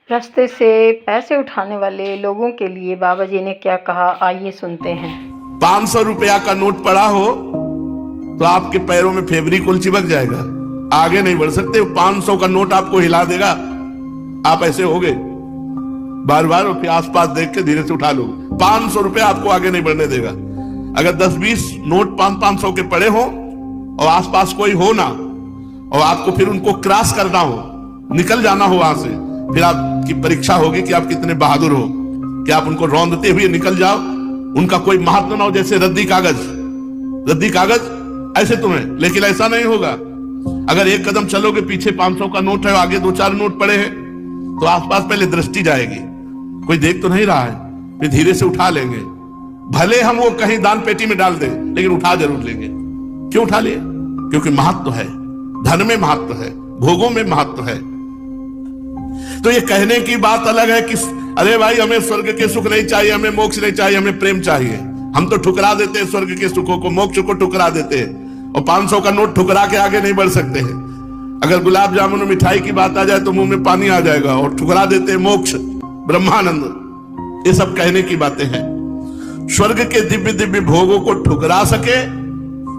रास्ते से पैसे उठाने वाले लोगों के लिए बाबा जी ने क्या कहा, आइए सुनते हैं। 500 रुपया का नोट पड़ा हो तो आपके पैरों में फेविकोल चिपक जाएगा, आगे नहीं बढ़ सकते। 500 का नोट आपको हिला देगा, आप ऐसे हो गए बार बार, और फिर आसपास देख के धीरे से उठा लो। 500 रुपया आपको आगे नहीं बढ़ने देगा। अगर 10-20 नोट 500 के पड़े हो और आसपास कोई हो ना, और आपको फिर उनको क्रॉस करना हो, निकल जाना हो वहां से, फिर आपकी परीक्षा होगी कि आप कितने बहादुर हो कि आप उनको रौंदते हुए निकल जाओ। उनका कोई महत्व ना हो, जैसे रद्दी कागज ऐसे तुम्हें, लेकिन ऐसा नहीं होगा। अगर एक कदम चलोगे, पीछे 500 का नोट है, आगे 2-4 नोट पड़े हैं, तो आसपास पहले दृष्टि जाएगी, कोई देख तो नहीं रहा है, फिर धीरे से उठा लेंगे। भले हम वो कहीं दान पेटी में डाल दें, लेकिन उठा जरूर लेंगे। क्यों उठा लिए? क्योंकि महत्व है, धन में महत्व है, भोगों में महत्व है। तो ये कहने की बात अलग है कि अरे भाई हमें स्वर्ग के सुख नहीं चाहिए, हमें मोक्ष नहीं चाहिए, हमें प्रेम चाहिए। हम तो ठुकरा देते हैं स्वर्ग के सुखों को, मोक्ष को ठुकरा देते हैं, और 500 का नोट ठुकरा के आगे नहीं बढ़ सकते हैं। अगर गुलाब जामुन मिठाई की बात आ जाए तो मुंह में पानी आ जाएगा, और ठुकरा देते हैं मोक्ष, ब्रह्मानंद। ये सब कहने की बातें हैं। स्वर्ग के दिव्य दिव्य भोगों को ठुकरा सके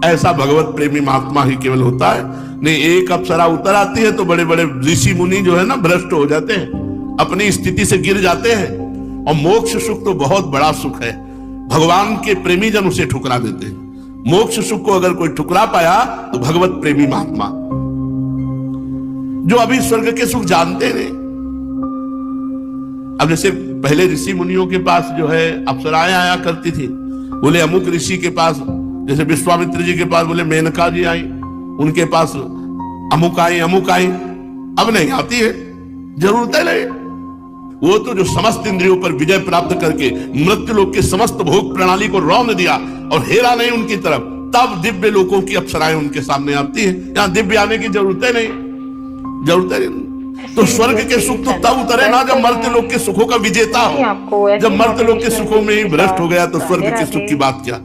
ऐसा भगवत प्रेमी महात्मा ही केवल होता है। नहीं, एक अप्सरा उतर आती है तो बड़े बड़े ऋषि मुनि जो है ना, भ्रष्ट हो जाते हैं, अपनी स्थिति से गिर जाते हैं। और मोक्ष सुख तो बहुत बड़ा सुख है, भगवान के प्रेमी जन उसे ठुकरा देते हैं। मोक्ष सुख को अगर कोई ठुकरा पाया तो भगवत प्रेमी महात्मा, जो अभी स्वर्ग के सुख जानते नहीं। अब जैसे पहले ऋषि मुनियों के पास जो है अप्सराएं आया करती थी, बोले अमुक ऋषि के पास, जैसे विश्वामित्र जी के पास बोले मेनका जी आई, उनके पास अमुक आई। अब नहीं आती है, जरूरत है नहीं। वो तो जो समस्त इंद्रियों पर विजय प्राप्त करके मृत्यु लोक के समस्त भोग प्रणाली को रौंद दिया और हेरा नहीं उनकी तरफ, तब दिव्य लोकों की अप्सराएं उनके सामने आती है। यहाँ दिव्य आने की जरूरत है नहीं। तो स्वर्ग के सुख तो तब उतरे ना जब मर्त्य लोक के सुखों का विजेता हो। जब मर्त्य लोक के सुखों में ही भ्रष्ट हो गया तो स्वर्ग के सुख की बात क्या।